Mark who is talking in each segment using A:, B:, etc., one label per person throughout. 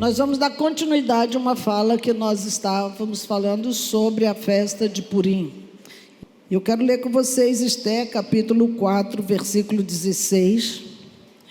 A: Nós vamos dar continuidade a uma fala que nós estávamos falando sobre a festa de Purim. Eu quero ler com vocês Esté, capítulo 4, versículo 16.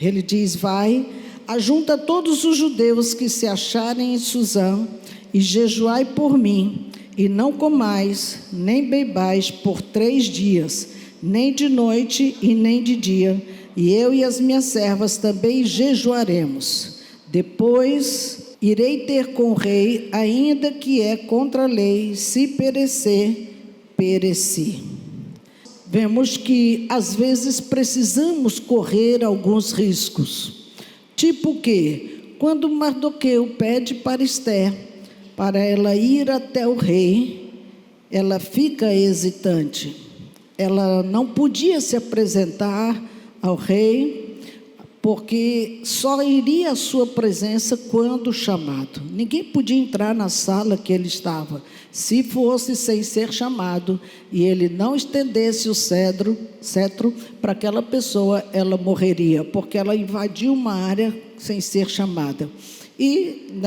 A: Ele diz: vai, ajunta todos os judeus que se acharem em Suzã, e jejuai por mim, e não comais, nem bebais por 3 dias, nem de noite e nem de dia, e eu e as minhas servas também jejuaremos. Depois irei ter com o rei, ainda que é contra a lei, se perecer, pereci. Vemos que às vezes precisamos correr alguns riscos. Tipo o quê? Quando Mardoqueu pede para Esté, para ela ir até o rei, ela fica hesitante. Ela não podia se apresentar ao rei, porque só iria à sua presença quando chamado. Ninguém podia entrar na sala que ele estava, se fosse sem ser chamado, e ele não estendesse o cetro para aquela pessoa, ela morreria, porque ela invadiu uma área sem ser chamada. E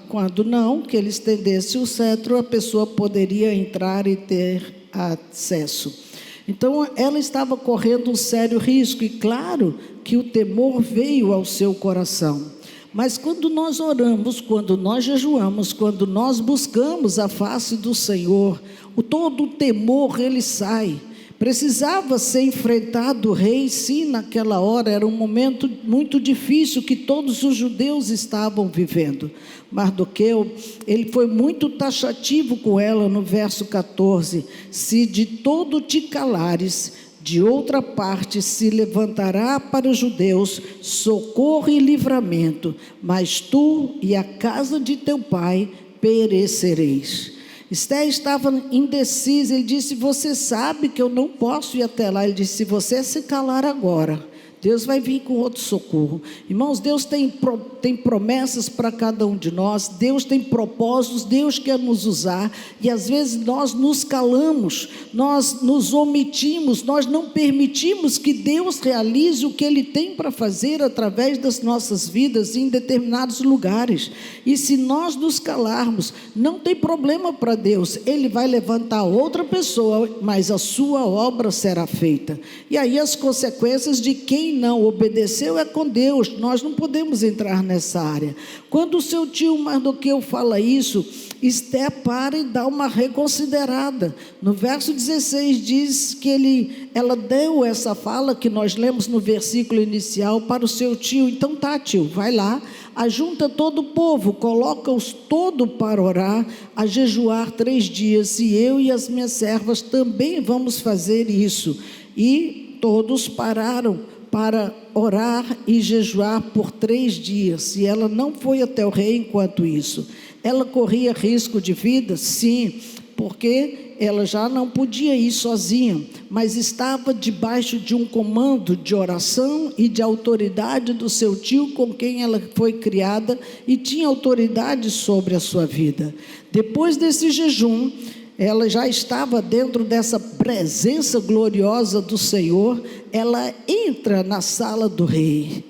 A: quando não, que ele estendesse o cetro, a pessoa poderia entrar e ter acesso. Então, ela estava correndo um sério risco, e claro que o temor veio ao seu coração. Mas quando nós oramos, quando nós jejuamos, quando nós buscamos a face do Senhor, todo o temor, ele sai. Precisava ser enfrentado o rei, sim, naquela hora. Era um momento muito difícil que todos os judeus estavam vivendo. Mardoqueu, ele foi muito taxativo com ela no verso 14: se de todo te calares, de outra parte se levantará para os judeus socorro e livramento, mas tu e a casa de teu pai perecereis. Esté estava indecisa. Ele disse: você sabe que eu não posso ir até lá. Ele disse: se você se calar agora, Deus vai vir com outro socorro. Irmãos, Deus tem promessas para cada um de nós. Deus tem propósitos. Deus quer nos usar. E às vezes nós nos calamos, nós nos omitimos, nós não permitimos que Deus realize o que Ele tem para fazer através das nossas vidas em determinados lugares. E se nós nos calarmos, não tem problema para Deus. Ele vai levantar outra pessoa, mas a sua obra será feita. E aí as consequências de quem não obedeceu é com Deus. Nós não podemos entrar nessa área. Quando o seu tio Mardoqueu fala isso, Esté para e dá uma reconsiderada. No verso 16 diz que ela deu essa fala que nós lemos no versículo inicial para o seu tio. Então tá, tio, vai lá, ajunta todo o povo, coloca-os todo para orar, a jejuar 3 dias, e eu e as minhas servas também vamos fazer isso. E todos pararam para orar e jejuar por 3 dias, e ela não foi até o rei enquanto isso. Ela corria risco de vida? Sim, porque ela já não podia ir sozinha, mas estava debaixo de um comando de oração e de autoridade do seu tio, com quem ela foi criada, e tinha autoridade sobre a sua vida. Depois desse jejum, ela já estava dentro dessa presença gloriosa do Senhor. Ela entra na sala do rei.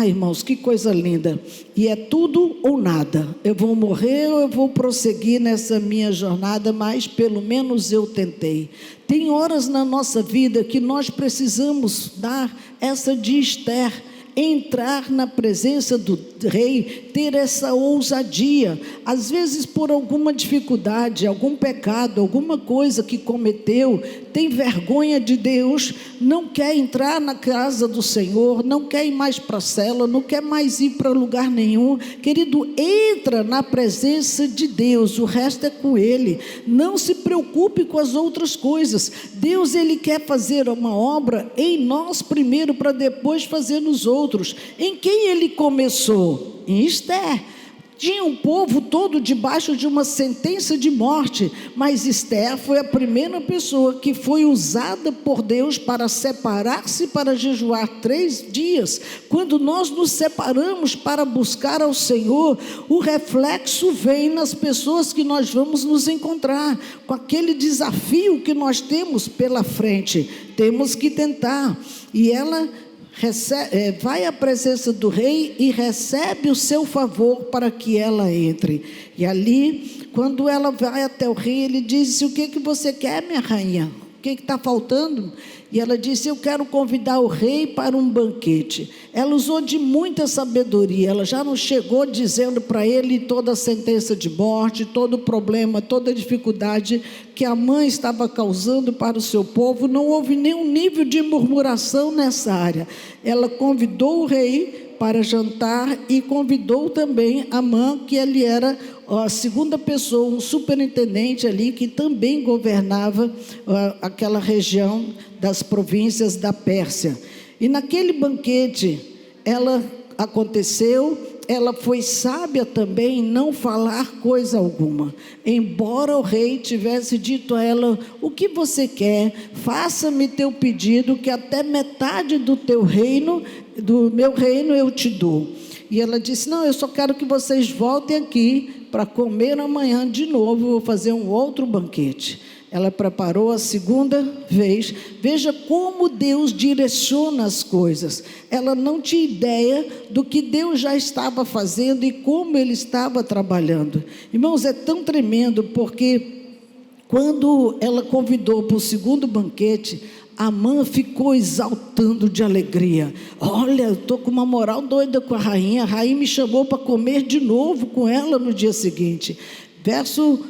A: Irmãos, que coisa linda. E é tudo ou nada. Eu vou morrer ou eu vou prosseguir nessa minha jornada, mas pelo menos eu tentei. Tem horas na nossa vida que nós precisamos dar essa de Esther, entrar na presença do rei, ter essa ousadia. Às vezes por alguma dificuldade, algum pecado, alguma coisa que cometeu, tem vergonha de Deus, não quer entrar na casa do Senhor, não quer ir mais para a cela, não quer mais ir para lugar nenhum. Querido, entra na presença de Deus, o resto é com Ele. Não se preocupe com as outras coisas. Deus, Ele quer fazer uma obra em nós primeiro, para depois fazer nos outros. Em quem Ele começou? Em Esther. Tinha um povo todo debaixo de uma sentença de morte, mas Esther foi a primeira pessoa que foi usada por Deus para separar-se, para jejuar 3 dias. Quando nós nos separamos para buscar ao Senhor, o reflexo vem nas pessoas que nós vamos nos encontrar, com aquele desafio que nós temos pela frente. Temos que tentar. E ela vai à presença do rei e recebe o seu favor para que ela entre. E ali, quando ela vai até o rei, ele disse: o que você quer, minha rainha? O que está faltando? E ela disse: eu quero convidar o rei para um banquete. Ela usou de muita sabedoria. Ela já não chegou dizendo para ele toda a sentença de morte, todo o problema, toda a dificuldade que a mãe estava causando para o seu povo. Não houve nenhum nível de murmuração nessa área. Ela convidou o rei para jantar e convidou também Amã, que ele era a segunda pessoa, um superintendente ali, que também governava aquela região das províncias da Pérsia. E naquele banquete, ela foi sábia também em não falar coisa alguma. Embora o rei tivesse dito a ela: o que você quer? Faça-me teu pedido, que até metade do teu reino, do meu reino, eu te dou. E ela disse: não, eu só quero que vocês voltem aqui para comer amanhã de novo, vou fazer um outro banquete. Ela preparou a segunda vez. Veja como Deus direciona as coisas. Ela não tinha ideia do que Deus já estava fazendo e como Ele estava trabalhando. Irmãos, é tão tremendo, porque quando ela convidou para o segundo banquete, Amã ficou exaltando de alegria. Olha, eu estou com uma moral doida com a rainha me chamou para comer de novo com ela no dia seguinte. Verso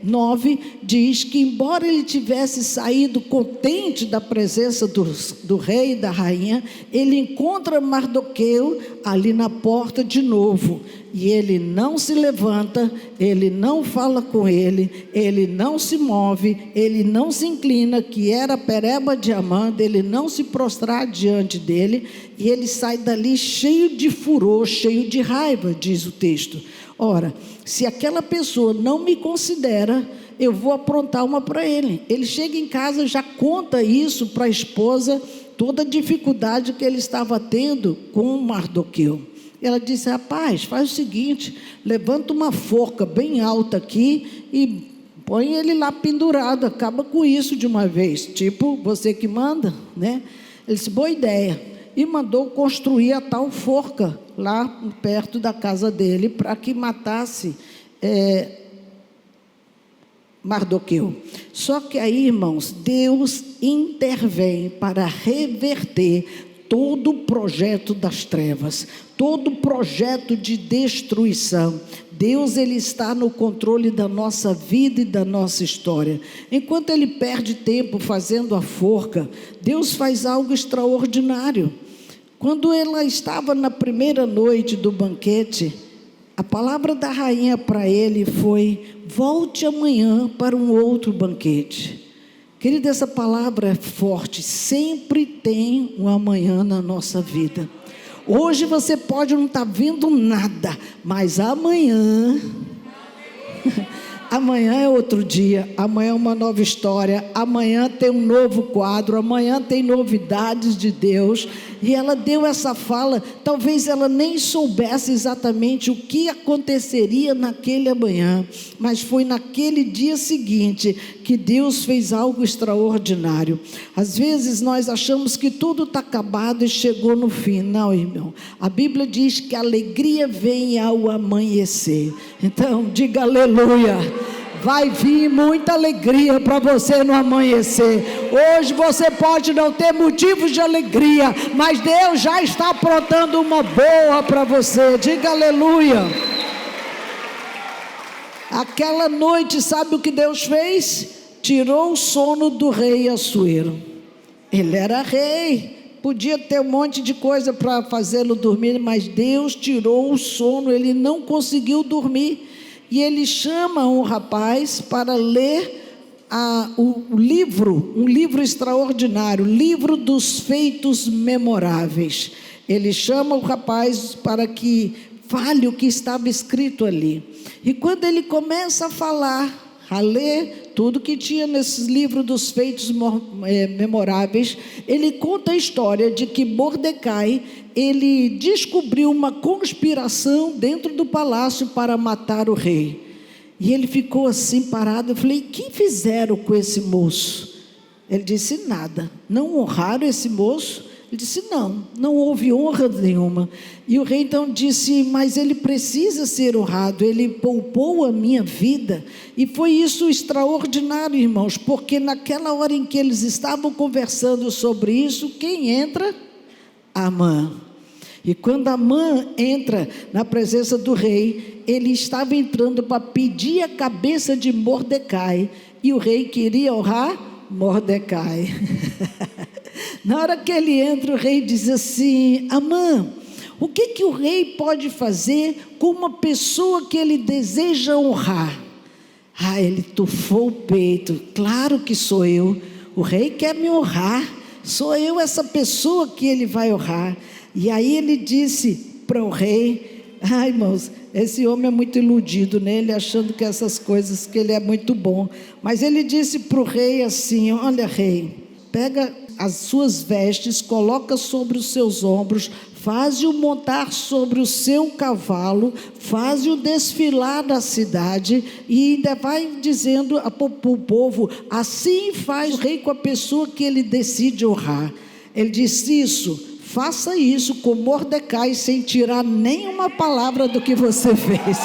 A: 9 diz que, embora ele tivesse saído contente da presença do rei e da rainha, ele encontra Mardoqueu ali na porta de novo, e ele não se levanta, ele não fala com ele não se move, ele não se inclina, que era a pereba de Amã, dele não se prostrar diante dele, e ele sai dali cheio de furor, cheio de raiva, diz o texto. Ora, se aquela pessoa não me considera, eu vou aprontar uma para ele. Ele chega em casa, já conta isso para a esposa, toda a dificuldade que ele estava tendo com Mardoqueu. Ela disse: rapaz, faz o seguinte, levanta uma forca bem alta aqui e põe ele lá pendurado, acaba com isso de uma vez, tipo, você que manda, né? Ele disse: boa ideia. E mandou construir a tal forca lá perto da casa dele, para que matasse Mardoqueu. Só que aí, irmãos, Deus intervém para reverter todo o projeto das trevas, todo o projeto de destruição. Deus, Ele está no controle da nossa vida e da nossa história. Enquanto Ele perde tempo fazendo a forca, Deus faz algo extraordinário. Quando ela estava na primeira noite do banquete, a palavra da rainha para ele foi: volte amanhã para um outro banquete. Querida, essa palavra é forte. Sempre tem um amanhã na nossa vida. Hoje você pode não estar vendo nada, mas amanhã amanhã é outro dia, amanhã é uma nova história, amanhã tem um novo quadro, amanhã tem novidades de Deus. E ela deu essa fala, talvez ela nem soubesse exatamente o que aconteceria naquele amanhã, mas foi naquele dia seguinte que Deus fez algo extraordinário. Às vezes nós achamos que tudo está acabado e chegou no fim. Não, irmão, a Bíblia diz que a alegria vem ao amanhecer. Então diga aleluia. Vai vir muita alegria para você no amanhecer. Hoje você pode não ter motivos de alegria, mas Deus já está aprontando uma boa para você. Diga aleluia. Aquela noite, sabe o que Deus fez? Tirou o sono do rei Assuero. Ele era rei, podia ter um monte de coisa para fazê-lo dormir, mas Deus tirou o sono, ele não conseguiu dormir. E ele chama um rapaz para ler o livro, um livro extraordinário, livro dos feitos memoráveis. Ele chama o rapaz para que fale o que estava escrito ali. E quando ele começa a falar, a ler tudo que tinha nesses livros dos feitos memoráveis, ele conta a história de que Mordecai, ele descobriu uma conspiração dentro do palácio para matar o rei. E ele ficou assim parado. Eu falei: o que fizeram com esse moço? Ele disse: nada, não honraram esse moço, Ele disse, não houve honra nenhuma. E o rei então disse, mas ele precisa ser honrado, ele poupou a minha vida. E foi isso extraordinário, irmãos, porque naquela hora em que eles estavam conversando sobre isso, quem entra? Amã. E quando Amã entra na presença do rei, ele estava entrando para pedir a cabeça de Mordecai, e o rei queria honrar Mordecai. Na hora que ele entra, o rei diz assim, Amã, o que o rei pode fazer com uma pessoa que ele deseja honrar? Ele tufou o peito, claro que sou eu, o rei quer me honrar, sou eu essa pessoa que ele vai honrar. E aí ele disse para o rei, irmãos, esse homem é muito iludido, né? Ele achando que essas coisas, que ele é muito bom. Mas ele disse para o rei assim, olha rei, pega as suas vestes, coloca sobre os seus ombros, faze-o montar sobre o seu cavalo, faze-o desfilar na cidade, e ainda vai dizendo para o povo, assim faz o rei com a pessoa que ele decide honrar. Ele disse isso, faça isso com Mordecai sem tirar nenhuma palavra do que você fez.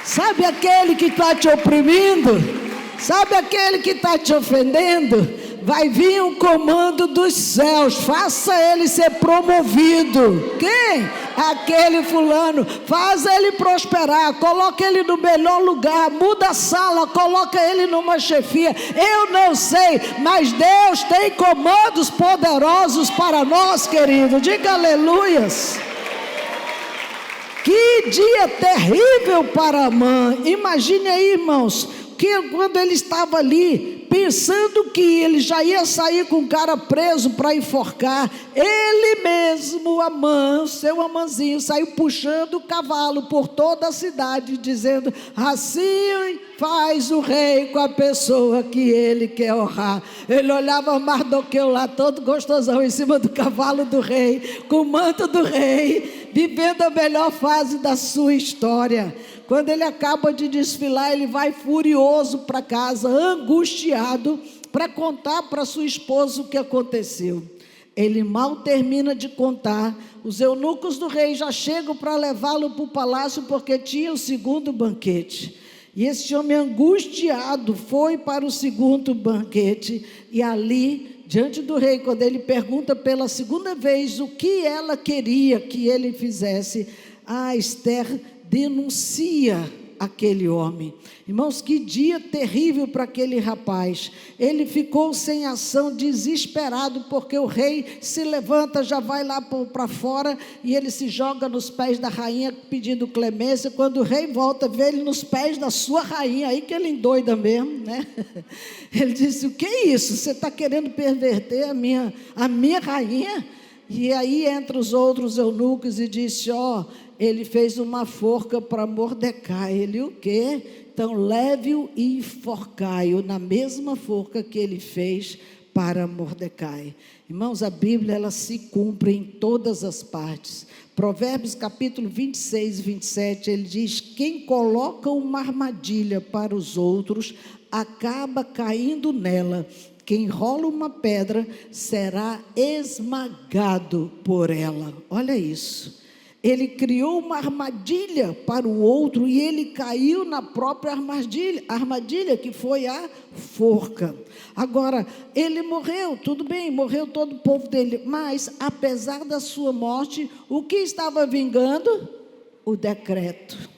A: Sabe aquele que está te oprimindo? Sabe aquele que está te ofendendo? Vai vir um comando dos céus, faça ele ser promovido. Quem? Aquele fulano, faz ele prosperar, coloca ele no melhor lugar, muda a sala, coloca ele numa chefia. Eu não sei, mas Deus tem comandos poderosos para nós, querido. Diga aleluias. Que dia terrível para Amã. Imagine aí, irmãos, que quando ele estava ali, pensando que ele já ia sair com o cara preso para enforcar, ele mesmo, Amã, seu Amãzinho, saiu puxando o cavalo por toda a cidade, dizendo, assim faz o rei com a pessoa que ele quer honrar. Ele olhava Mardoqueu lá, todo gostosão, em cima do cavalo do rei, com o manto do rei, vivendo a melhor fase da sua história. Quando ele acaba de desfilar, ele vai furioso para casa, angustiado, para contar para sua esposa o que aconteceu. Ele mal termina de contar, os eunucos do rei já chegam para levá-lo para o palácio, porque tinha o segundo banquete. E esse homem angustiado foi para o segundo banquete, e ali, diante do rei, quando ele pergunta pela segunda vez o que ela queria que ele fizesse, Esther denuncia aquele homem. Irmãos, que dia terrível para aquele rapaz. Ele ficou sem ação, desesperado, porque o rei se levanta, já vai lá para fora, e ele se joga nos pés da rainha pedindo clemência. Quando o rei volta, vê ele nos pés da sua rainha, aí que ele endoida mesmo, né? Ele disse, o que é isso? Você está querendo perverter a minha rainha? E aí entra os outros eunucos e disse, ele fez uma forca para Mordecai. Ele, o quê? Então leve-o e enforcai-o na mesma forca que ele fez para Mordecai. Irmãos, a Bíblia, ela se cumpre em todas as partes. Provérbios capítulo 26 e 27, ele diz, quem coloca uma armadilha para os outros, acaba caindo nela. Quem rola uma pedra, será esmagado por ela. Olha isso. Ele criou uma armadilha para o outro e ele caiu na própria armadilha que foi a forca. Agora, ele morreu, tudo bem, morreu todo o povo dele, mas apesar da sua morte, o que estava vingando? O decreto.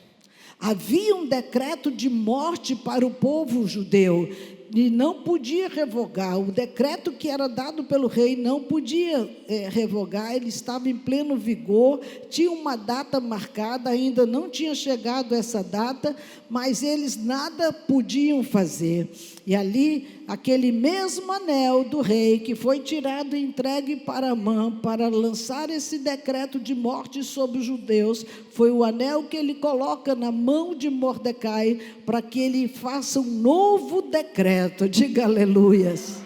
A: Havia um decreto de morte para o povo judeu, e não podia revogar. O decreto que era dado pelo rei não podia revogar, ele estava em pleno vigor, tinha uma data marcada, ainda não tinha chegado essa data, mas eles nada podiam fazer. E ali, aquele mesmo anel do rei, que foi tirado e entregue para Amã, para lançar esse decreto de morte sobre os judeus, foi o anel que ele coloca na mão de Mordecai, para que ele faça um novo decreto. Diga aleluias.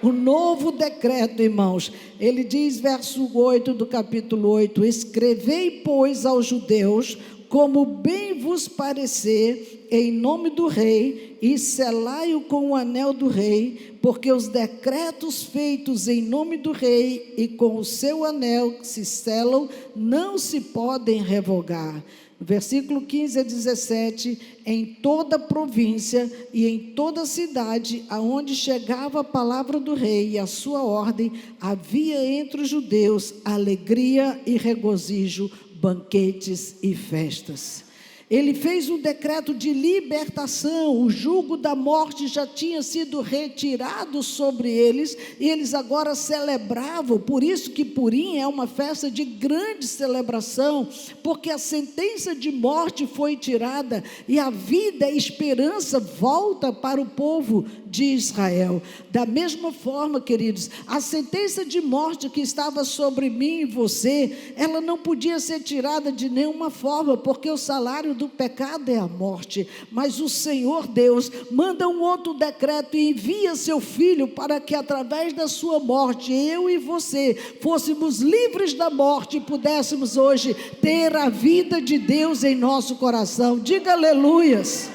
A: Um novo decreto, irmãos. Ele diz, verso 8 do capítulo 8, escrevei, pois, aos judeus, como bem vos parecer, em nome do rei, e selai-o com o anel do rei, porque os decretos feitos em nome do rei e com o seu anel que se selam, não se podem revogar. Versículo 15 a 17, em toda a província e em toda a cidade, aonde chegava a palavra do rei e a sua ordem, havia entre os judeus alegria e regozijo, banquetes e festas. Ele fez um decreto de libertação, o jugo da morte já tinha sido retirado sobre eles, e eles agora celebravam. Por isso que Purim é uma festa de grande celebração, porque a sentença de morte foi tirada, e a vida e a esperança volta para o povo de Israel. Da mesma forma, queridos, a sentença de morte que estava sobre mim e você, ela não podia ser tirada de nenhuma forma, porque o salário do pecado é a morte. Mas o Senhor Deus manda um outro decreto e envia seu Filho para que através da sua morte, eu e você fôssemos livres da morte e pudéssemos hoje ter a vida de Deus em nosso coração. Diga aleluias.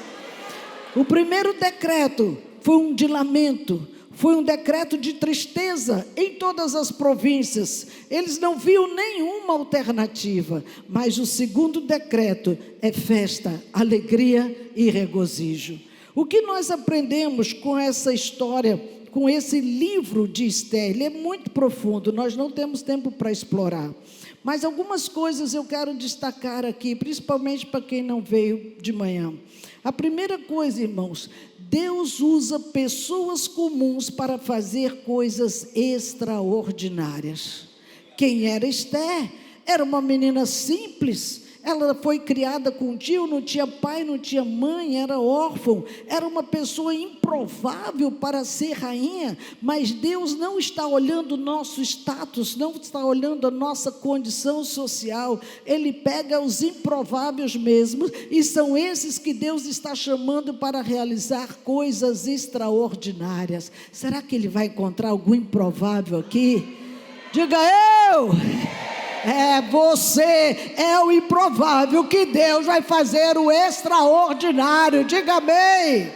A: O primeiro decreto foi um de lamento, foi um decreto de tristeza em todas as províncias. Eles não viam nenhuma alternativa. Mas o segundo decreto é festa, alegria e regozijo. O que nós aprendemos com essa história, com esse livro de Esther? Ele é muito profundo, nós não temos tempo para explorar. Mas algumas coisas eu quero destacar aqui, principalmente para quem não veio de manhã. A primeira coisa, irmãos, Deus usa pessoas comuns para fazer coisas extraordinárias. Quem era Esther? Era uma menina simples. Ela foi criada com um tio, não tinha pai, não tinha mãe, era órfão, era uma pessoa improvável para ser rainha, mas Deus não está olhando o nosso status, não está olhando a nossa condição social. Ele pega os improváveis mesmo, e são esses que Deus está chamando para realizar coisas extraordinárias. Será que Ele vai encontrar algum improvável aqui? Diga eu! Você é o improvável, que Deus vai fazer o extraordinário. Diga amém.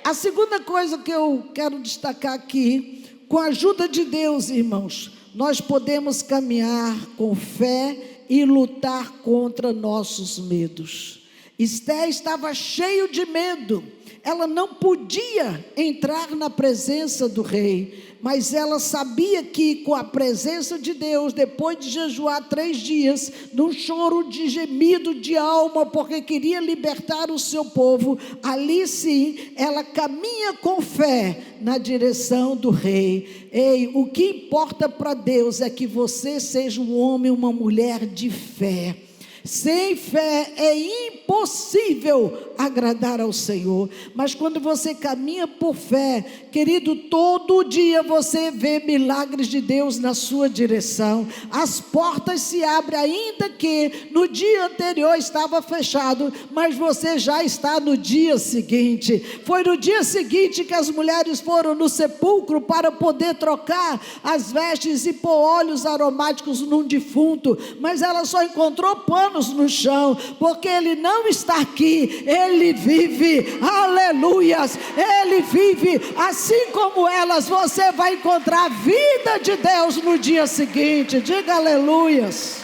A: A segunda coisa que eu quero destacar aqui, com a ajuda de Deus, irmãos, nós podemos caminhar com fé e lutar contra nossos medos. Esther estava cheio de medo. Ela não podia entrar na presença do rei, mas ela sabia que com a presença de Deus, depois de jejuar 3 dias, num choro de gemido de alma, porque queria libertar o seu povo, ali sim, ela caminha com fé na direção do rei. Ei, o que importa para Deus é que você seja um homem, uma mulher de fé. Sem fé é impossível agradar ao Senhor. Mas quando você caminha por fé, querido, todo dia você vê milagres de Deus na sua direção. As portas se abrem, ainda que no dia anterior estava fechado, mas você já está no dia seguinte. Foi no dia seguinte que as mulheres foram no sepulcro para poder trocar as vestes e pôr óleos aromáticos num defunto, mas ela só encontrou pano no chão, porque Ele não está aqui, Ele vive. Aleluias, Ele vive. Assim como elas, você vai encontrar a vida de Deus no dia seguinte. Diga aleluias.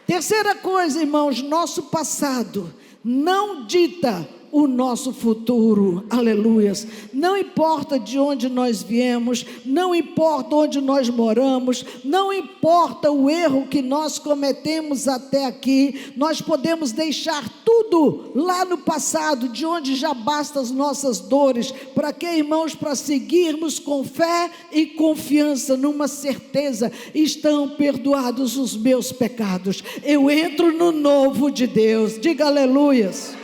A: Terceira coisa, irmãos, nosso passado não dita o nosso futuro. Aleluias. Não importa de onde nós viemos, não importa onde nós moramos, não importa o erro que nós cometemos até aqui, nós podemos deixar tudo lá no passado, de onde já basta as nossas dores. Para quê, irmãos? Para seguirmos com fé e confiança, numa certeza: estão perdoados os meus pecados, eu entro no novo de Deus. Diga aleluias.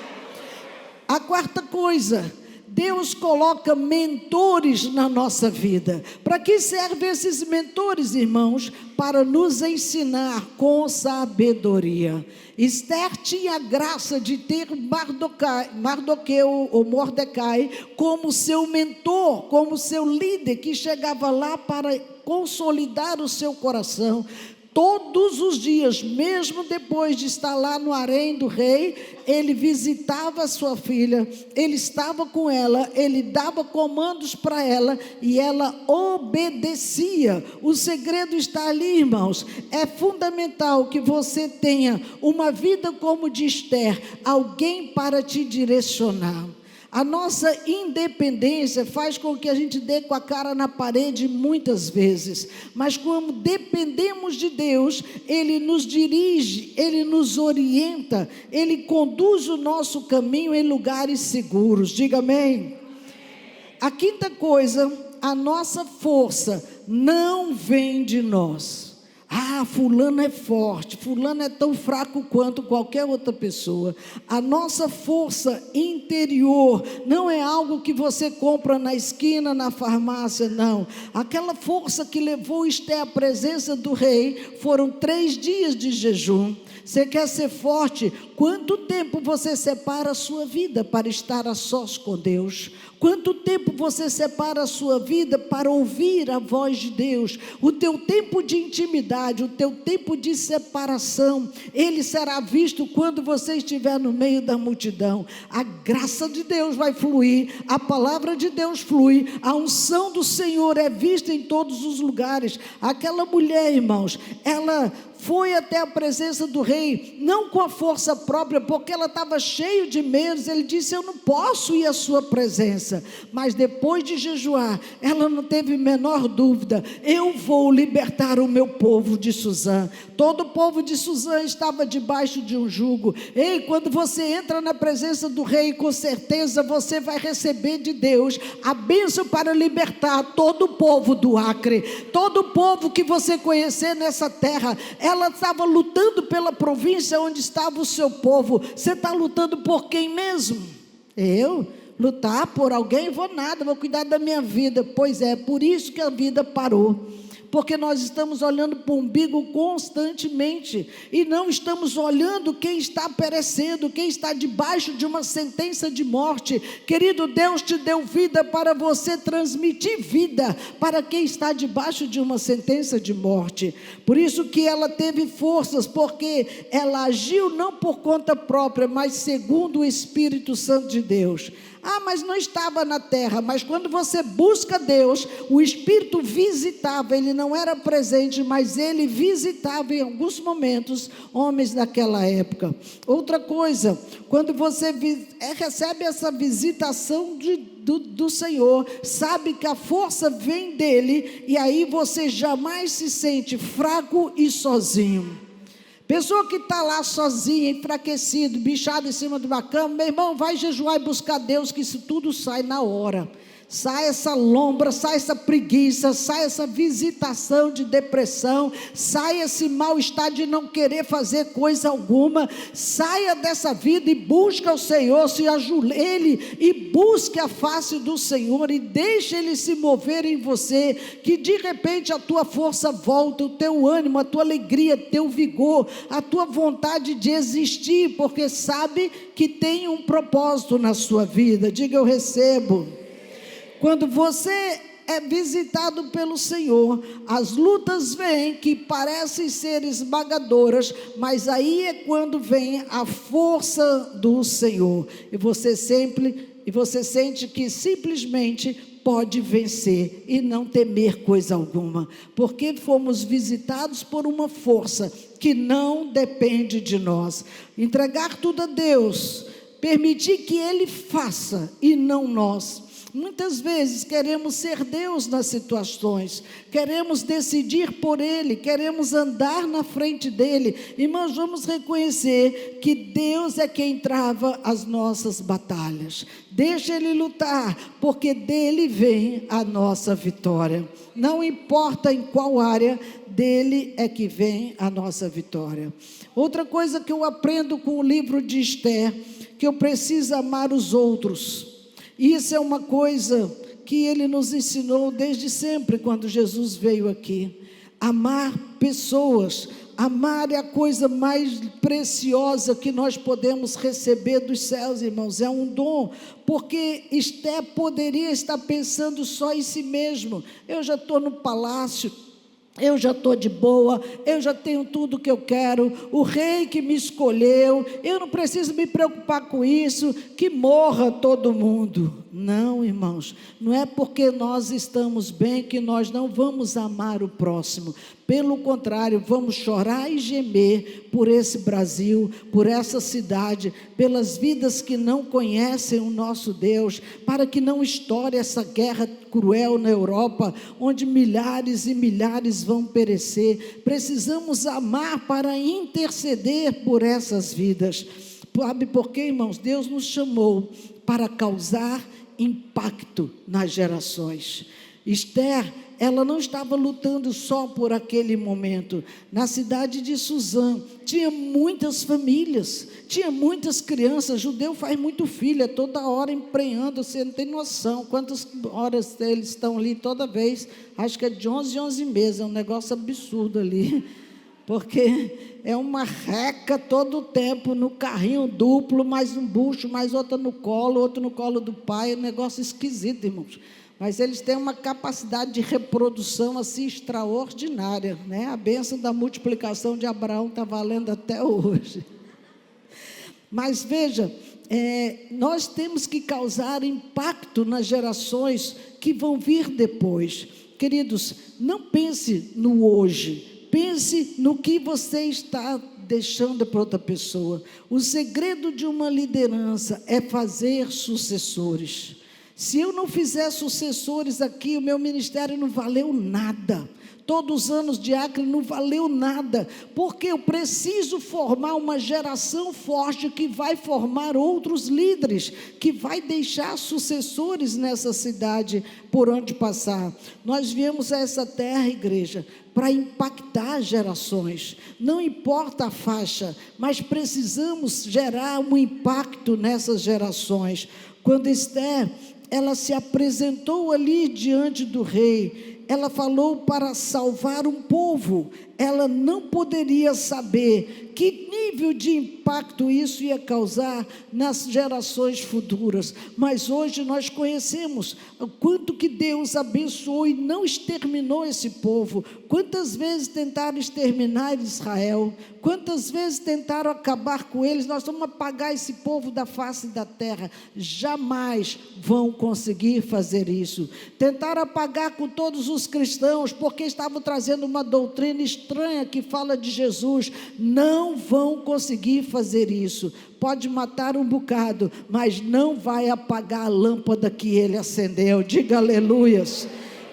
A: A quarta coisa, Deus coloca mentores na nossa vida. Para que servem esses mentores, irmãos? Para nos ensinar com sabedoria. Esther tinha a graça de ter Mardoqueu ou Mordecai como seu mentor, como seu líder, que chegava lá para consolidar o seu coração. Todos os dias, mesmo depois de estar lá no harém do rei, ele visitava a sua filha, ele estava com ela, ele dava comandos para ela e ela obedecia. O segredo está ali, irmãos. É fundamental que você tenha uma vida como de Esther, alguém para te direcionar. A nossa independência faz com que a gente dê com a cara na parede muitas vezes, mas quando dependemos de Deus, Ele nos dirige, Ele nos orienta, Ele conduz o nosso caminho em lugares seguros. Diga amém. A quinta coisa, a nossa força não vem de nós. Fulano é forte, fulano é tão fraco quanto qualquer outra pessoa. A nossa força interior não é algo que você compra na esquina, na farmácia, não. Aquela força que levou Esther à presença do rei foram 3 dias de jejum. Você quer ser forte? Quanto tempo você separa a sua vida para estar a sós com Deus? Quanto tempo você separa a sua vida para ouvir a voz de Deus? O teu tempo de intimidade, o teu tempo de separação, ele será visto quando você estiver no meio da multidão. A graça de Deus vai fluir, a palavra de Deus flui, a unção do Senhor é vista em todos os lugares. Aquela mulher, irmãos, ela foi até a presença do rei, não com a força própria, porque ela estava cheia de medos. Ele disse: eu não posso ir à sua presença. Mas depois de jejuar, ela não teve menor dúvida: eu vou libertar o meu povo de Suzã. Todo o povo de Suzã estava debaixo de um jugo. Ei, quando você entra na presença do rei, com certeza você vai receber de Deus a bênção para libertar todo o povo do Acre, todo o povo que você conhecer nessa terra. Ela estava lutando pela província onde estava o seu povo. Você está lutando por quem mesmo? Eu? Lutar por alguém? Vou nada, vou cuidar da minha vida. Pois é, por isso que a vida parou. Porque nós estamos olhando para o umbigo constantemente e não estamos olhando quem está perecendo, quem está debaixo de uma sentença de morte. Querido, Deus te deu vida para você transmitir vida para quem está debaixo de uma sentença de morte. Por isso que ela teve forças, porque ela agiu não por conta própria, mas segundo o Espírito Santo de Deus. Mas não estava na terra. Mas quando você busca Deus, o Espírito visitava. Ele não era presente, mas ele visitava em alguns momentos homens daquela época. Outra coisa, quando você recebe essa visitação do Senhor, sabe que a força vem dele, e aí você jamais se sente fraco e sozinho. Pessoa que está lá sozinha, enfraquecido, bichado em cima de uma cama, meu irmão, vai jejuar e buscar Deus, que isso tudo sai na hora. Sai essa lombra, sai essa preguiça, sai essa visitação de depressão, sai esse mal-estar de não querer fazer coisa alguma. Saia dessa vida e busca o Senhor, se ajoelhe e busque a face do Senhor e deixe Ele se mover em você, que de repente a tua força volta, o teu ânimo, a tua alegria, teu vigor, a tua vontade de existir, porque sabe que tem um propósito na sua vida. Diga: eu recebo. Quando você é visitado pelo Senhor, as lutas vêm que parecem ser esmagadoras, mas aí é quando vem a força do Senhor, e você sente que simplesmente pode vencer e não temer coisa alguma, porque fomos visitados por uma força que não depende de nós. Entregar tudo a Deus, permitir que Ele faça e não nós. Muitas vezes queremos ser Deus nas situações, queremos decidir por Ele, queremos andar na frente dEle, e nós vamos reconhecer que Deus é quem trava as nossas batalhas. Deixa Ele lutar, porque dEle vem a nossa vitória. Não importa em qual área, dEle é que vem a nossa vitória. Outra coisa que eu aprendo com o livro de Esther, que eu preciso amar os outros. Isso é uma coisa que ele nos ensinou desde sempre, quando Jesus veio aqui. Amar pessoas. Amar é a coisa mais preciosa que nós podemos receber dos céus, irmãos. É um dom, porque Esther poderia estar pensando só em si mesmo. Eu já estou no palácio, eu já estou de boa, eu já tenho tudo que eu quero, o rei que me escolheu, eu não preciso me preocupar com isso, que morra todo mundo. Não, irmãos, não é porque nós estamos bem que nós não vamos amar o próximo. Pelo contrário, vamos chorar e gemer por esse Brasil, por essa cidade, pelas vidas que não conhecem o nosso Deus, para que não estoure essa guerra cruel na Europa, onde milhares e milhares vão perecer. Precisamos amar para interceder por essas vidas. Sabe por quê, irmãos? Deus nos chamou para causar impacto nas gerações. Esther, ela não estava lutando só por aquele momento. Na cidade de Suzã, tinha muitas famílias, tinha muitas crianças. Judeu faz muito filho, é toda hora emprenhando, você não tem noção quantas horas eles estão ali toda vez. Acho que é de 11 em 11 meses, é um negócio absurdo ali, porque é uma reca todo o tempo, no carrinho duplo, mais um bucho, mais outra no colo, outro no colo do pai, é um negócio esquisito, irmãos. Mas eles têm uma capacidade de reprodução assim extraordinária, né? A bênção da multiplicação de Abraão está valendo até hoje. Mas veja, nós temos que causar impacto nas gerações que vão vir depois. Queridos, não pense no hoje, pense no que você está deixando para outra pessoa. O segredo de uma liderança é fazer sucessores. Se eu não fizer sucessores aqui, o meu ministério não valeu nada. Todos os anos de Acre não valeu nada, porque eu preciso formar uma geração forte que vai formar outros líderes, que vai deixar sucessores nessa cidade por onde passar. Nós viemos a essa terra, igreja, para impactar gerações. Não importa a faixa, mas precisamos gerar um impacto nessas gerações. Quando Esther, ela se apresentou ali diante do rei, ela falou para salvar um povo. Ela não poderia saber que nível de impacto isso ia causar nas gerações futuras, mas hoje nós conhecemos o quanto que Deus abençoou e não exterminou esse povo. Quantas vezes tentaram exterminar Israel, quantas vezes tentaram acabar com eles. Nós vamos apagar esse povo da face da terra, jamais vão conseguir fazer isso. Tentaram apagar com todos os cristãos, porque estavam trazendo uma doutrina estranha que fala de Jesus. Não vão conseguir fazer isso. Pode matar um bocado, mas não vai apagar a lâmpada que ele acendeu. Diga aleluias,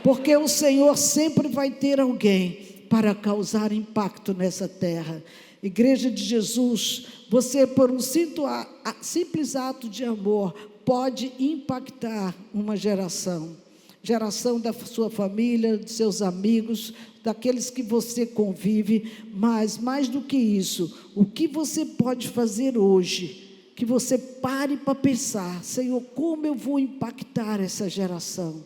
A: porque o Senhor sempre vai ter alguém para causar impacto nessa terra. Igreja de Jesus, você, por um simples ato de amor, pode impactar uma geração da sua família, de seus amigos, daqueles que você convive. Mas mais do que isso, o que você pode fazer hoje, que você pare para pensar: Senhor, como eu vou impactar essa geração?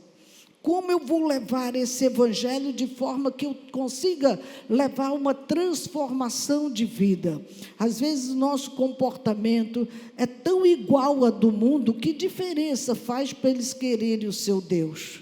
A: Como eu vou levar esse evangelho de forma que eu consiga levar uma transformação de vida? Às vezes o nosso comportamento é tão igual a do mundo, que diferença faz para eles quererem o seu Deus?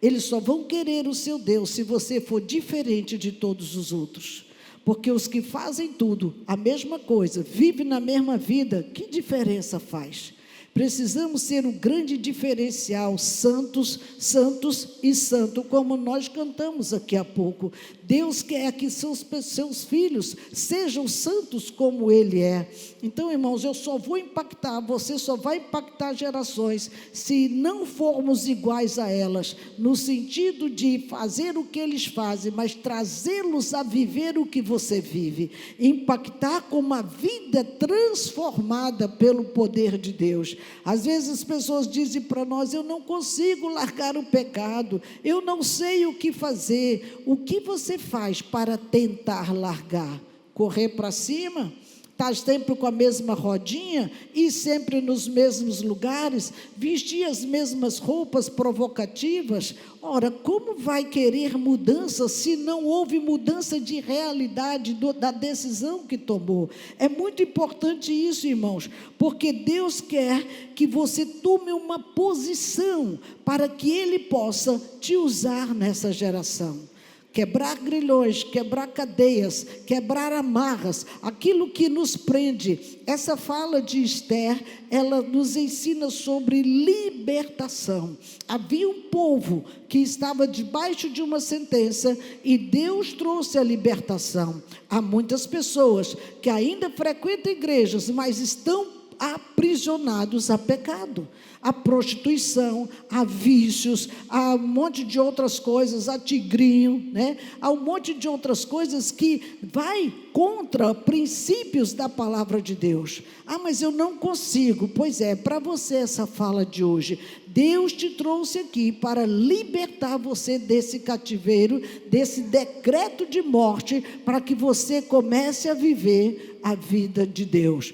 A: Eles só vão querer o seu Deus se você for diferente de todos os outros. Porque os que fazem tudo, a mesma coisa, vivem na mesma vida, que diferença faz? Precisamos ser o grande diferencial, santos, santos e santo, como nós cantamos aqui há pouco. Deus quer que seus filhos sejam santos como Ele é. Então, irmãos, eu só vou impactar, você só vai impactar gerações, se não formos iguais a elas, no sentido de fazer o que eles fazem, mas trazê-los a viver o que você vive, impactar com uma vida transformada pelo poder de Deus. Às vezes as pessoas dizem para nós: eu não consigo largar o pecado, eu não sei o que fazer. O que você faz para tentar largar? Correr para cima? Estar sempre com a mesma rodinha, ir sempre nos mesmos lugares, vestir as mesmas roupas provocativas? Ora, como vai querer mudança se não houve mudança de realidade da decisão que tomou? É muito importante isso, irmãos, porque Deus quer que você tome uma posição para que Ele possa te usar nessa geração. quebrar grilhões, quebrar cadeias, quebrar amarras, aquilo que nos prende. Essa fala de Esther, ela nos ensina sobre libertação. Havia um povo que estava debaixo de uma sentença e Deus trouxe a libertação. Há muitas pessoas que ainda frequentam igrejas, mas estão aprisionados a pecado, a prostituição, a vícios, a um monte de outras coisas, a tigrinho, né? Há um monte de outras coisas que vai contra princípios da palavra de Deus. Mas eu não consigo. Pois é, para você essa fala de hoje. Deus te trouxe aqui para libertar você desse cativeiro, desse decreto de morte, para que você comece a viver a vida de Deus.